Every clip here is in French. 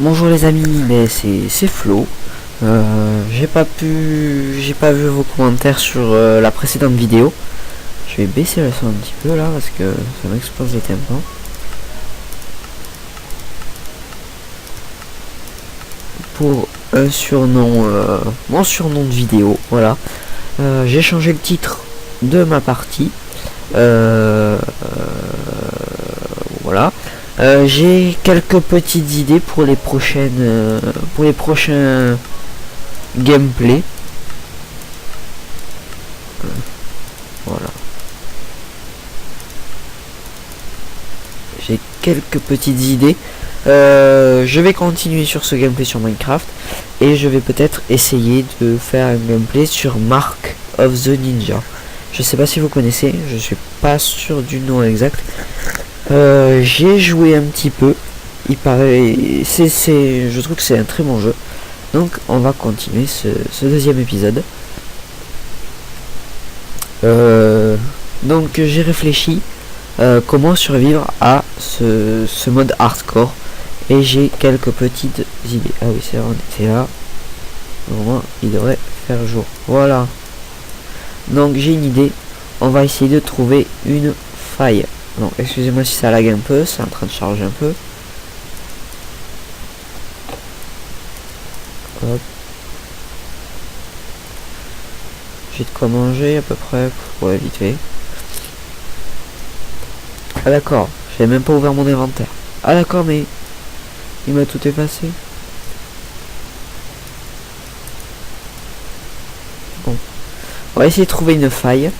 Bonjour les amis, mais c'est Flo. J'ai pas vu vos commentaires sur la précédente vidéo. Je vais baisser le son un petit peu là parce que ça m'explose les tympans. Pour un surnom, mon surnom de vidéo, voilà. J'ai changé le titre de ma partie. Voilà. J'ai quelques petites idées pour les prochains gameplay. Voilà. J'ai quelques petites idées. Je vais continuer sur ce gameplay sur Minecraft et je vais peut-être essayer de faire un gameplay sur Mark of the Ninja. Je sais pas si vous connaissez, je suis pas sûr du nom exact. J'ai joué un petit peu. Il paraît, je trouve que c'est un très bon jeu. Donc on va continuer ce deuxième épisode. Donc j'ai réfléchi comment survivre à ce mode hardcore et j'ai quelques petites idées. Ah oui, c'est vrai, on était là. Au moins il devrait faire jour. Voilà. Donc j'ai une idée. On va essayer de trouver une faille. Non, excusez-moi si ça lag un peu, c'est en train de charger un peu. Hop. J'ai de quoi manger à peu près, pour éviter. Ah d'accord, j'avais même pas ouvert mon inventaire. Ah d'accord, mais il m'a tout effacé. Bon, on va essayer de trouver une faille,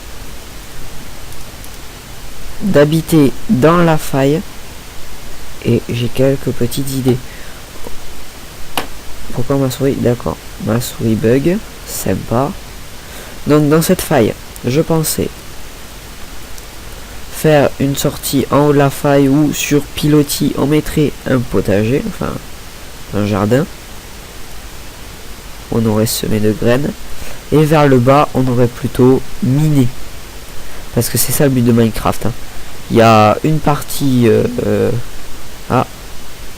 d'habiter dans la faille, et j'ai quelques petites idées. Pourquoi ma souris? D'accord, ma souris bug, sympa. Donc dans cette faille, je pensais faire une sortie en haut de la faille où sur pilotis on mettrait un potager, enfin un jardin. On aurait semé de graines. Et vers le bas, on aurait plutôt miné. Parce que c'est ça le but de Minecraft. Hein. Il y a une partie... ah,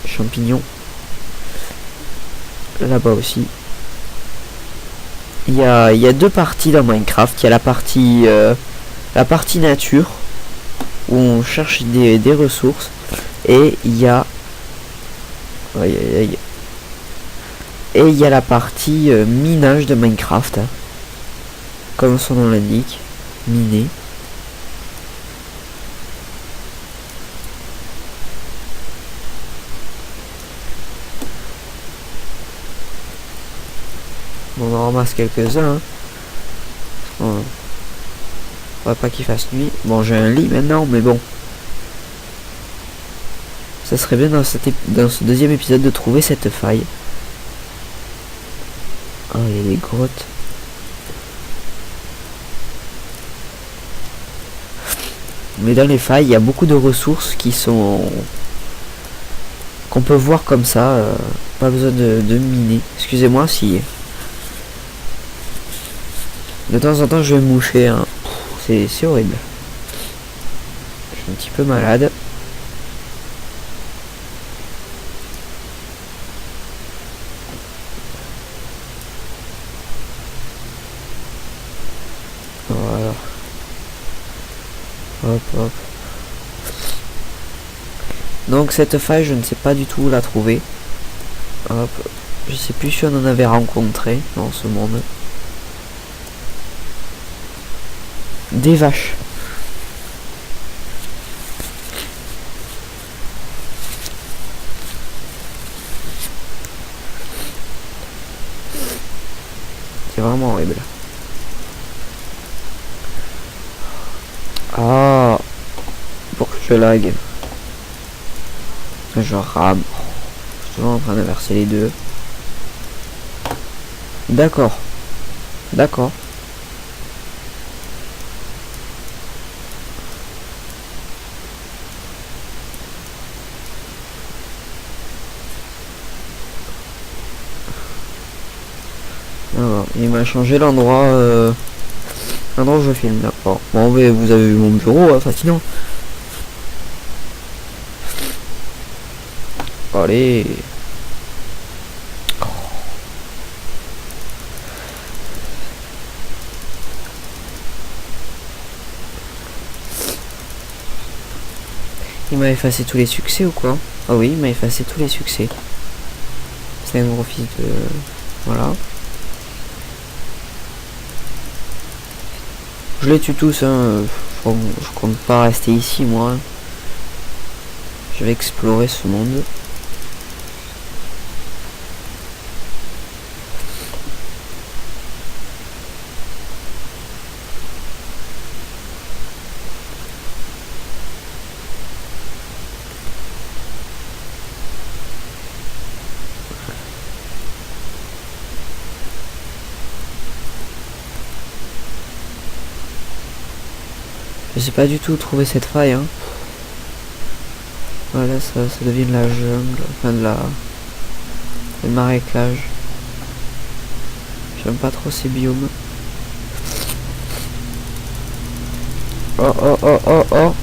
champignons. Là-bas aussi. Il y a deux parties dans Minecraft. Il y a la partie nature, où on cherche des ressources. Et il y a... Et il y a la partie minage de Minecraft. Hein. Comme son nom l'indique, miner. Bon, on en ramasse quelques-uns. Hein. On va pas qu'il fasse nuit. Bon, j'ai un lit maintenant, mais bon. Ça serait bien dans ce deuxième épisode de trouver cette faille. Ah, il y a des grottes. Mais dans les failles, il y a beaucoup de ressources qu'on peut voir comme ça. Pas besoin de miner. Excusez-moi si... De temps en temps, je vais me moucher. Hein. C'est horrible. Je suis un petit peu malade. Voilà. Hop, hop. Donc cette faille, je ne sais pas du tout où la trouver. Hop. Je sais plus si on en avait rencontré dans ce monde. Des vaches. C'est vraiment horrible. Ah, pour que je lag. Je rame. Je suis toujours en train d'inverser les deux. D'accord. D'accord. Alors, il m'a changé l'endroit où je filme, d'accord. Bon, mais vous avez vu mon bureau, hein, fascinant. Allez. Il m'a effacé tous les succès ou quoi? Ah oui, il m'a effacé tous les succès. C'est un gros fils de... Voilà. Je les tue tous, hein. Je compte pas rester ici, moi. Je vais explorer ce monde. Je sais pas du tout où trouver cette faille, hein. Voilà, ça devient de la jungle, enfin de la... des marécages. J'aime pas trop ces biomes. Oh oh oh oh oh.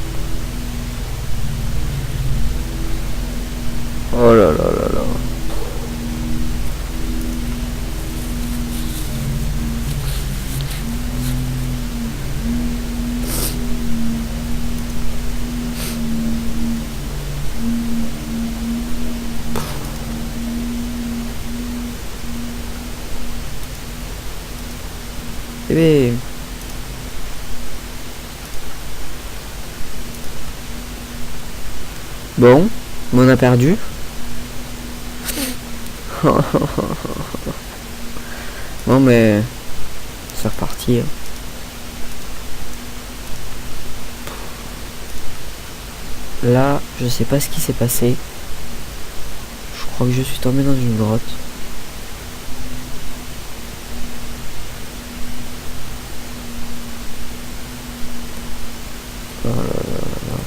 Oh là là là là. Eh ben... Bon, on a perdu. Bon mais... c'est reparti. Là, je sais pas ce qui s'est passé. Je crois que je suis tombé dans une grotte. Oh là là là.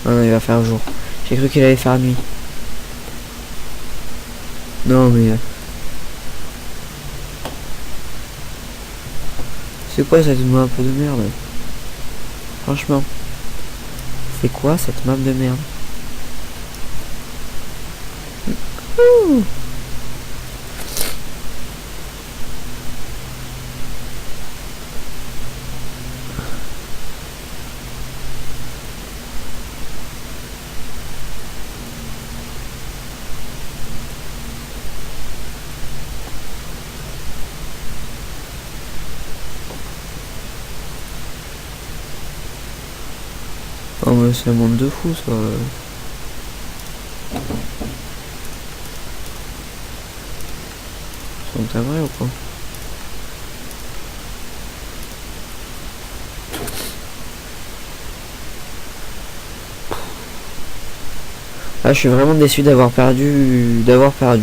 Ah non, il va faire jour. J'ai cru qu'il allait faire nuit. Non mais... c'est quoi cette map de merde? Franchement. C'est quoi cette map de merde? Ouh. Oh mais c'est un monde de fou ça. C'est vrai ou quoi? Ah, je suis vraiment déçu d'avoir perdu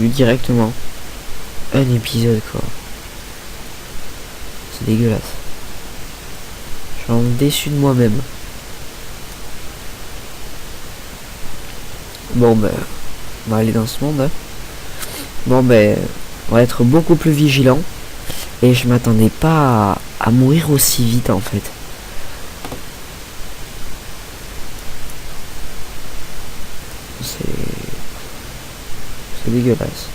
directement un épisode quoi. C'est dégueulasse. Je suis vraiment déçu de moi-même. Bon ben, on va aller dans ce monde. Hein. Bon ben, on va être beaucoup plus vigilant. Et je m'attendais pas à mourir aussi vite en fait. C'est dégueulasse.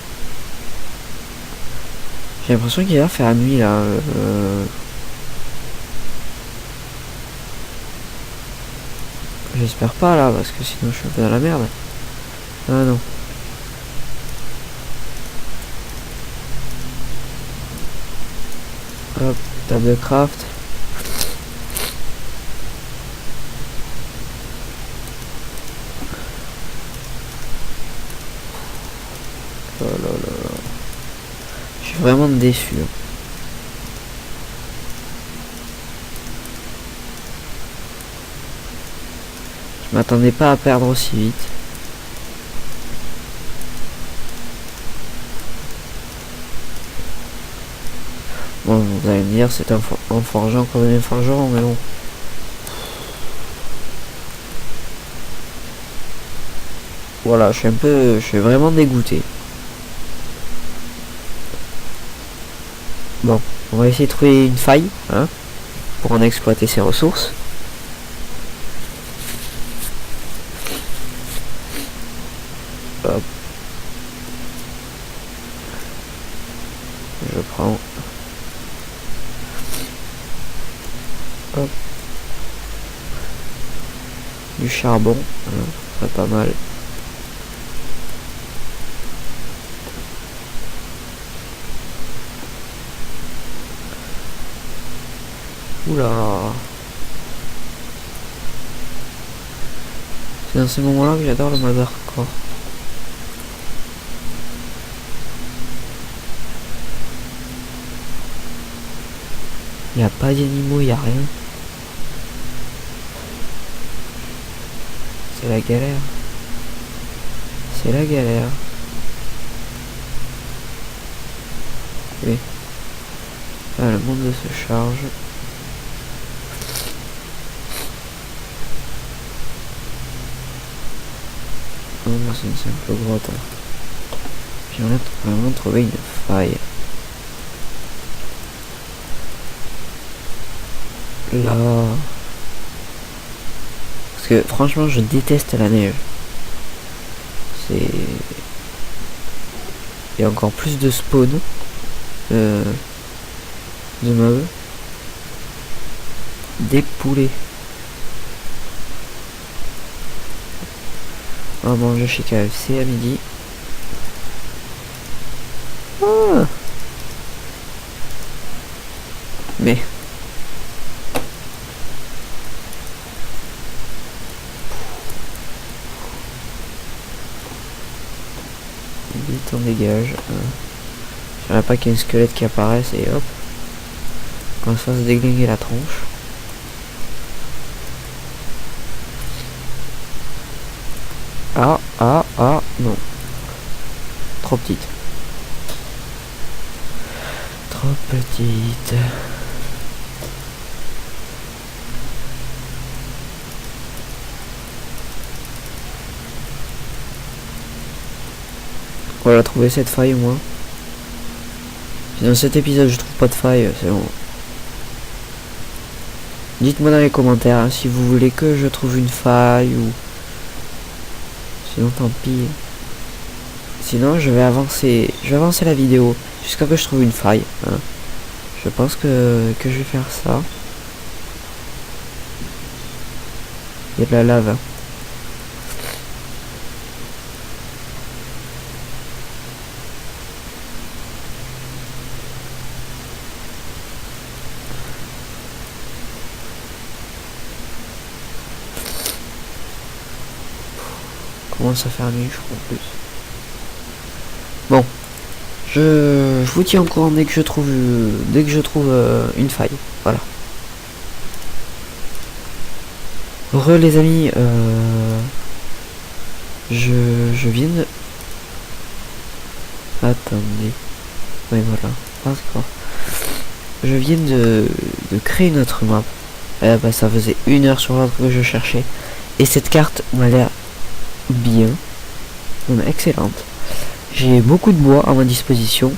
J'ai l'impression qu'il va faire nuit là. J'espère pas là parce que sinon je suis un peu dans la merde. Ah non. Hop, table de craft. Oh là là là. Je suis vraiment déçu. Je m'attendais pas à perdre aussi vite. Bon, vous allez me dire, c'est un forgeron comme un forgeron, mais bon. Voilà, je suis vraiment dégoûté. Bon, on va essayer de trouver une faille, hein, pour en exploiter ses ressources. Hop. Je prends. Hop. charbon, ça serait pas mal. Oula. C'est dans ces moments-là que j'adore le mode hardcore. Il n'y a pas d'animaux, il n'y a rien. C'est la galère. C'est la galère. Oui. Ah, le monde se charge. Oh, c'est une simple grotte. J'aimerais vraiment trouver une faille. Là. Parce que franchement je déteste la neige. C'est... Il y a encore plus de spawn de mobs. Des poulets. On va manger chez KFC à midi. Ah. Mais vite on dégage. J'aimerais pas qu'il y ait un squelette qui apparaisse et hop. Qu'on se fasse déglinguer la tronche. Ah, non. Trop petite. Trop petite. Voilà, trouver cette faille au moins. Si dans cet épisode je trouve pas de faille, c'est bon. Dites-moi dans les commentaires hein, si vous voulez que je trouve une faille ou... Sinon tant pis. Sinon je vais avancer la vidéo jusqu'à que je trouve une faille. Hein. Je pense que je vais faire ça. Il y a de la lave. Hein. Commence à faire nuit je crois en plus. Bon, je vous tiens au courant dès que je trouve une faille. Voilà. Les amis, je viens de... Attendez. Oui voilà. D'accord. Je viens de créer une autre map. Bah, ça faisait 1 heure sur l'autre que je cherchais. Et cette carte m'a l'air bien. Excellente. J'ai beaucoup de bois à ma disposition.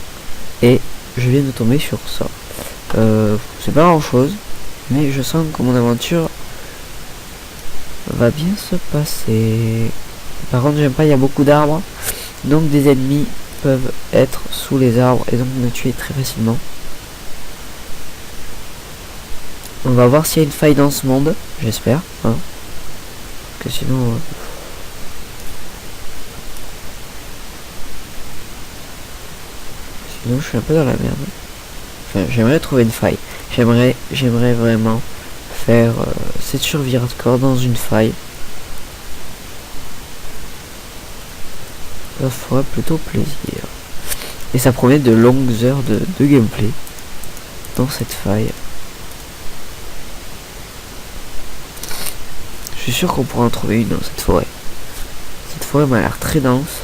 Et je viens de tomber sur ça. C'est pas grand chose. Mais je sens que mon aventure va bien se passer. Par contre j'aime pas, il y a beaucoup d'arbres. Donc des ennemis peuvent être sous les arbres et donc me tuer très facilement. On va voir s'il y a une faille dans ce monde, j'espère. Hein. Que sinon... Sinon je suis un peu dans la merde. Enfin, j'aimerais trouver une faille. J'aimerais vraiment faire cette survie hardcore dans une faille. Ça ferait plutôt plaisir. Et ça promet de longues heures de gameplay dans cette faille. Je suis sûr qu'on pourra en trouver une dans cette forêt. Cette forêt m'a l'air très dense.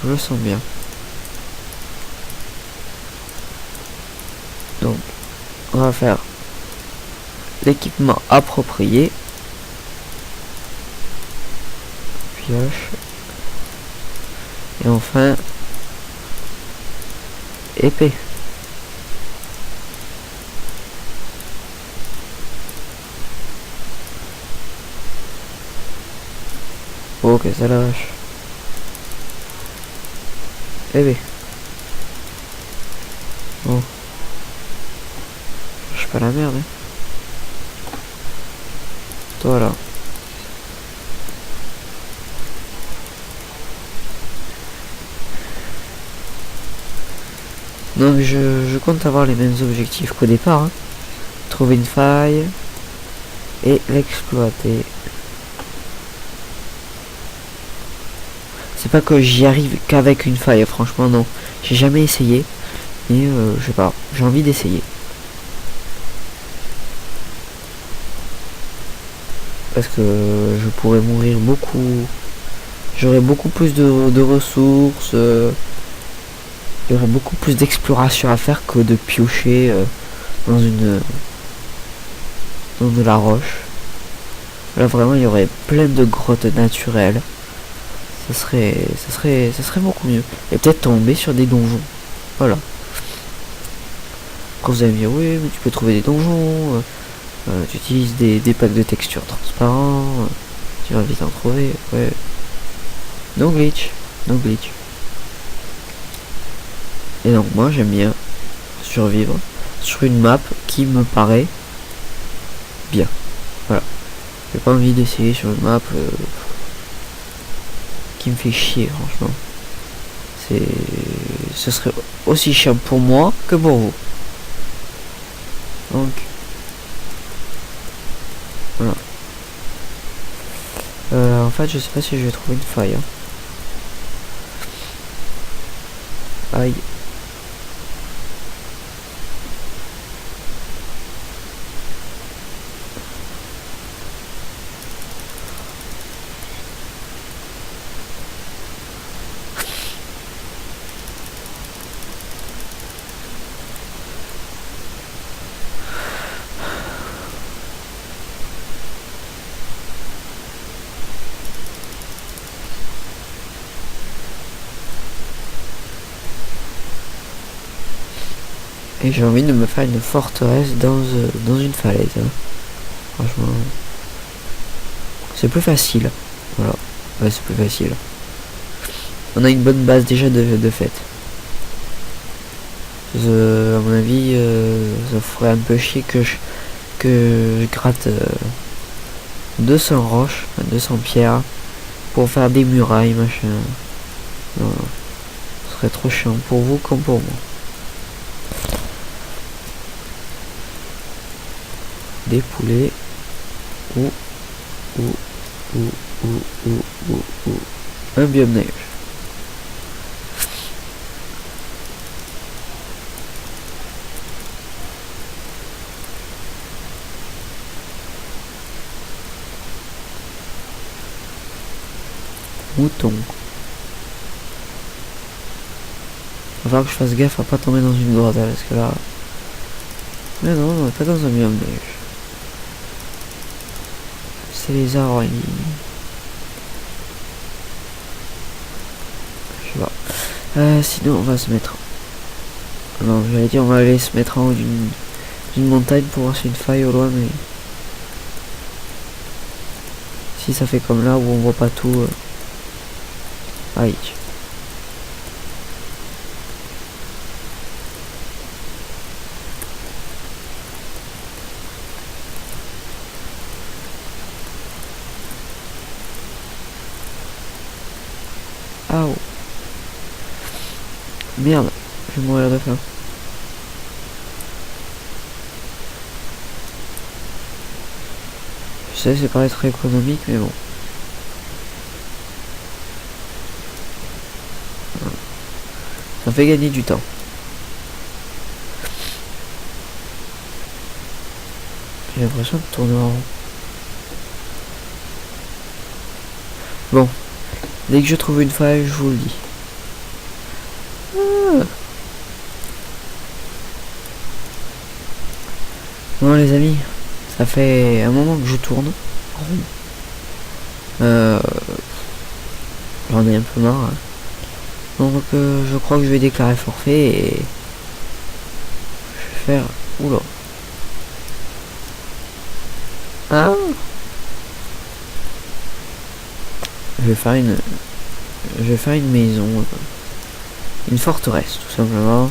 Je le sens bien. Donc, on va faire l'équipement approprié. Pioche. Et enfin, épée. Ok, ça la vache. Épée. Bon. Je suis pas la merde. Hein. Voilà. Donc je compte avoir les mêmes objectifs qu'au départ, hein. Trouver une faille et l'exploiter. C'est pas que j'y arrive qu'avec une faille, franchement non. J'ai jamais essayé, mais je sais pas, j'ai envie d'essayer. Parce que je pourrais mourir beaucoup. J'aurais beaucoup plus de ressources. Il y aurait beaucoup plus d'exploration à faire que de piocher dans dans de la roche. Là vraiment il y aurait plein de grottes naturelles. Ça serait beaucoup mieux. Et peut-être tomber sur des donjons. Voilà. Après vous allez me dire oui mais tu peux trouver des donjons. Tu utilises des packs de textures transparents. Tu vas vite en trouver. Ouais. No glitch. No glitch. Et donc moi j'aime bien survivre sur une map qui me paraît bien. Voilà. J'ai pas envie d'essayer sur une map qui me fait chier franchement. Ce serait aussi chiant pour moi que pour vous. Donc voilà. En fait je sais pas si je vais trouver une faille. Hein. Aïe. Et j'ai envie de me faire une forteresse dans une falaise. Hein. Franchement. C'est plus facile. Voilà. Ouais, c'est plus facile. On a une bonne base déjà de fait. À mon avis, ça ferait un peu chier que je gratte 200 roches, 200 pierres pour faire des murailles, machin. Non, ce serait trop chiant pour vous comme pour moi. Des poulets ou un biome neige. Mouton. Il va falloir que je fasse gaffe à pas tomber dans une grotte parce que là. Mais non, on est pas dans un biome neige. C'est les arbres. Je sais pas. Sinon on va se mettre. Non, j'allais dire on va aller se mettre en haut d'une montagne pour voir si une faille au loin, mais si ça fait comme là où on voit pas tout. Aïe. Ah oh. Merde, je vais mourir de faim. Je sais, c'est pas très économique, mais bon. Ça fait gagner du temps. J'ai l'impression de tourner en rond. Bon. Dès que je trouve une faille, je vous le dis. Ah. Bon les amis, ça fait un moment que je tourne. J'en ai un peu marre. Hein. Donc je crois que je vais déclarer forfait et je vais faire. Oula. Ah. Je vais faire une maison, une forteresse tout simplement.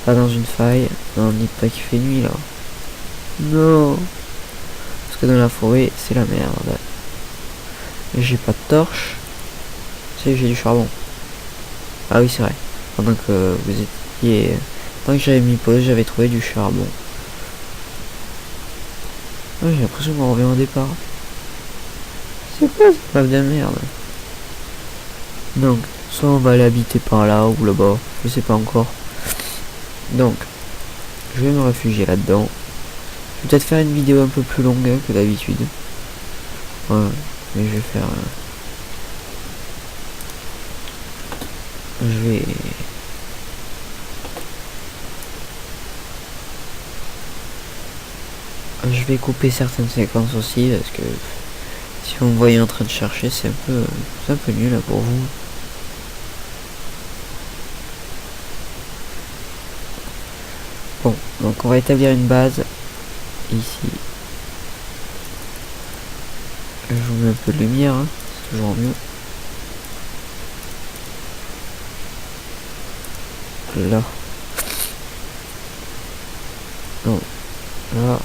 Pas dans une faille. Non, dites pas qu'il fait nuit là. Non. Parce que dans la forêt, c'est la merde. J'ai pas de torche. Si, j'ai du charbon. Ah oui, c'est vrai. Pendant que vous étiez... Pendant que j'avais mis pause, j'avais trouvé du charbon. Ouais, j'ai l'impression qu'on revient au départ. C'est quoi cette map de merde? Donc, soit on va aller habiter par là ou là-bas. Je sais pas encore. Donc, je vais me réfugier là-dedans. Je vais peut-être faire une vidéo un peu plus longue que d'habitude. Ouais, mais je vais faire... Je vais couper certaines séquences aussi parce que si vous me voyez en train de chercher, c'est un peu nul là pour vous. Bon, donc on va établir une base ici. Je vous mets un peu de lumière, hein, c'est toujours mieux. Là. Non. Là.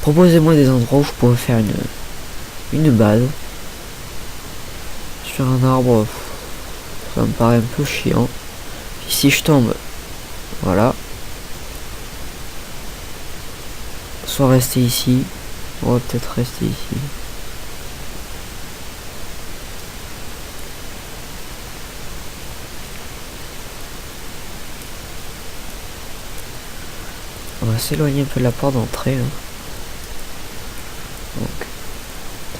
Proposez-moi des endroits où je pourrais faire une base. Sur un arbre, ça me paraît un peu chiant. Si je tombe, voilà. Soit rester ici, on va peut-être rester ici. On va s'éloigner un peu de la porte d'entrée. Hein. Donc,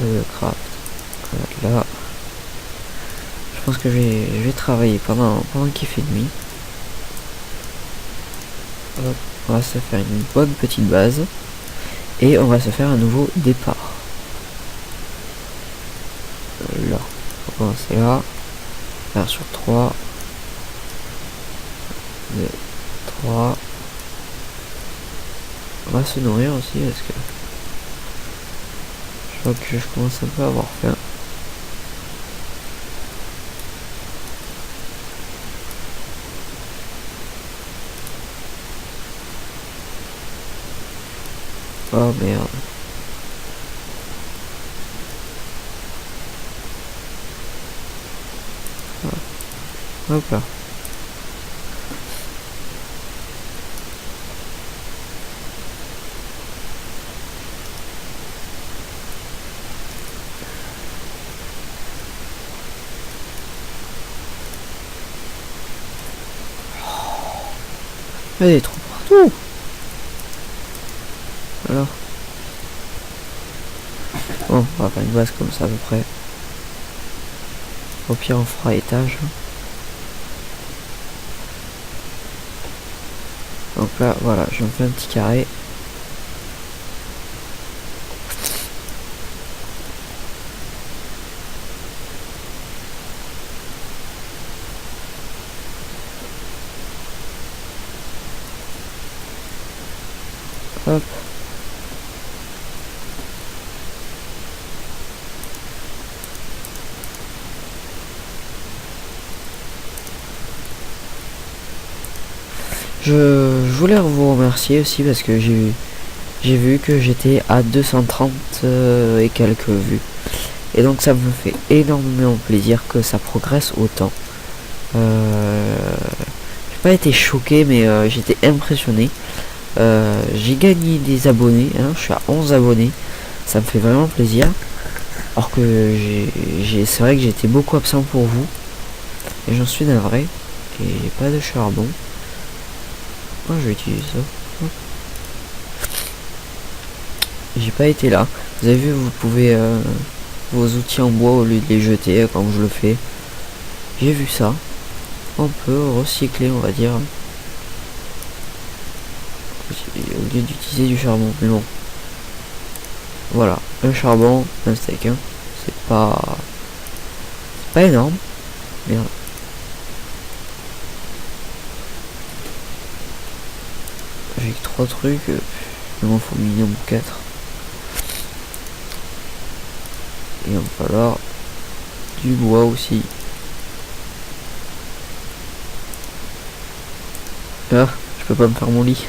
de craft. Là. Je pense que je vais travailler pendant qu'il fait nuit. Hop, on va se faire une bonne petite base. Et on va se faire un nouveau départ. Là. On va commencer là. Faire sur 3. 2, 3. On va se nourrir aussi parce que je vois que je commence un peu à avoir faim. Oh merde. Ah. Hop là. Il y a des trous partout. Alors. Bon, on va faire une base comme ça à peu près. Au pire on fera étage. Donc là, voilà, je me fais un petit carré. Hop. Je voulais vous remercier aussi parce que j'ai vu que j'étais à 230 et quelques vues. Et donc ça me fait énormément plaisir que ça progresse autant. J'ai pas été choqué mais j'étais impressionné. J'ai gagné des abonnés, hein, je suis à 11 abonnés. Ça me fait vraiment plaisir. Alors que c'est vrai que j'étais beaucoup absent pour vous. Et j'en suis navré. Et j'ai pas de charbon. Moi je vais utiliser ça. J'ai pas été là. Vous avez vu, vous pouvez vos outils en bois au lieu de les jeter comme je le fais. J'ai vu ça. On peut recycler, on va dire. Au lieu d'utiliser du charbon. Mais bon. Voilà. Un charbon, un steak. Hein. C'est pas énorme. Merde. J'ai que 3 trucs. Il m'en faut minimum 4. il va me falloir du bois aussi. Ah, je peux pas me faire mon lit.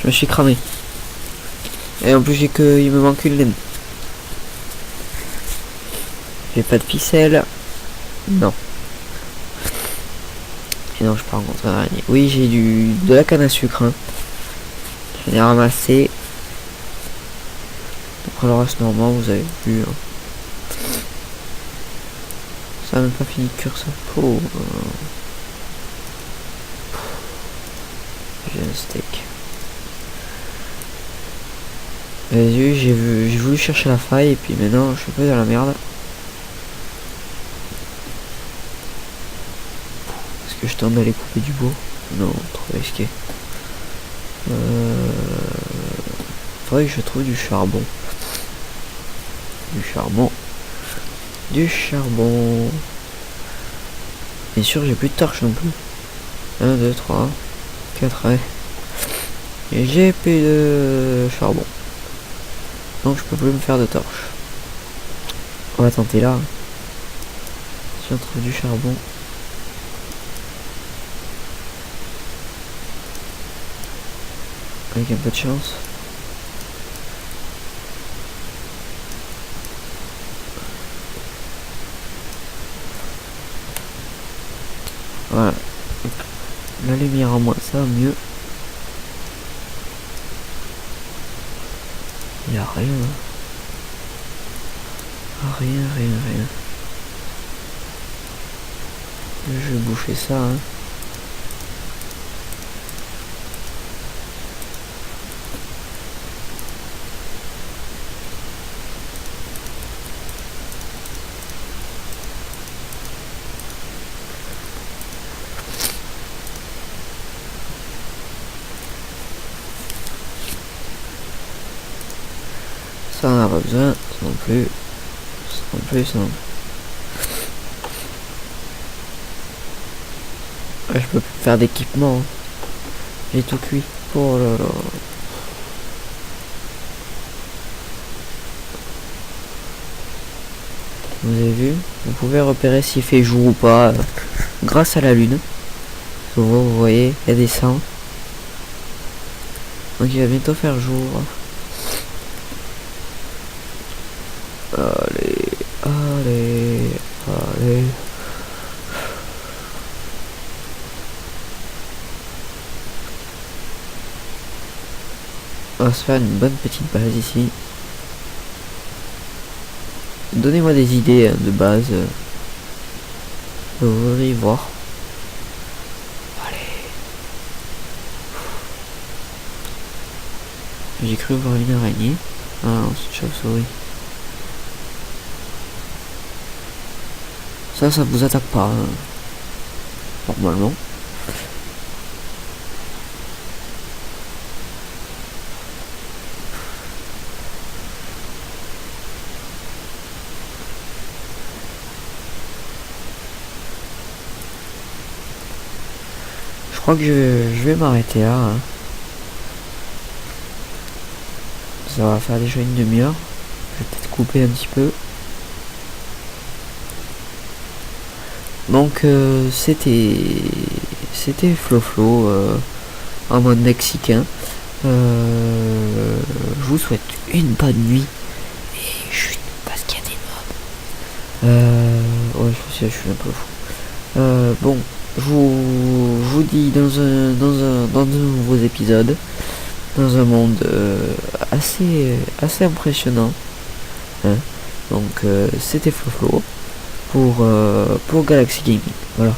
Je me suis cramé. Et en plus il me manque une laine. J'ai pas de ficelle. Non. Et non, je pars contre un araignée. Oui, j'ai de la canne à sucre. Hein. Je l'ai ramassé. Après le reste normal, vous avez vu. Hein. Ça n'a même pas fini de cuire sa peau. J'ai un steak. J'ai voulu chercher la faille et puis maintenant je suis un peu dans la merde. Est-ce que je tente d'aller couper du bois? Non, trop risqué. Faudrait que je trouve du charbon. Du charbon. Bien sûr, j'ai plus de torches non plus. 1, 2, 3, 4, ouais. Et j'ai plus de charbon. Donc je peux plus me faire de torches. On va tenter là. Si on trouve du charbon. Avec un peu de chance. Voilà. La lumière en moins, ça va mieux. Il n'y a rien. Rien. Je vais bouffer ça. Hein. Ça on n'a pas besoin, ça non plus. Ouais, je peux plus faire d'équipement. Hein. J'ai tout cuit. Oh là là. Vous avez vu? Vous pouvez repérer s'il fait jour ou pas grâce à la lune. Vous voyez, il y a des sangs. Donc il va bientôt faire jour. Allez. On va se faire une bonne petite base ici. Donnez-moi des idées de base. Vous voudriez voir. Allez. J'ai cru voir une araignée. Ah non, c'est une chauve-souris. Ça vous attaque pas. Hein. Normalement. Je crois que je vais m'arrêter là. Hein. Ça va faire déjà une demi-heure. Je vais peut-être couper un petit peu. Donc c'était Floflo en mode mexicain. Je vous souhaite une bonne nuit. Et chut, parce qu'il y a des mobs. Ouais, je suis un peu fou. Bon, je vous dis dans de nouveaux épisodes. Dans un monde assez impressionnant. Hein. Donc c'était Floflo pour Galaxy Gaming. Voilà.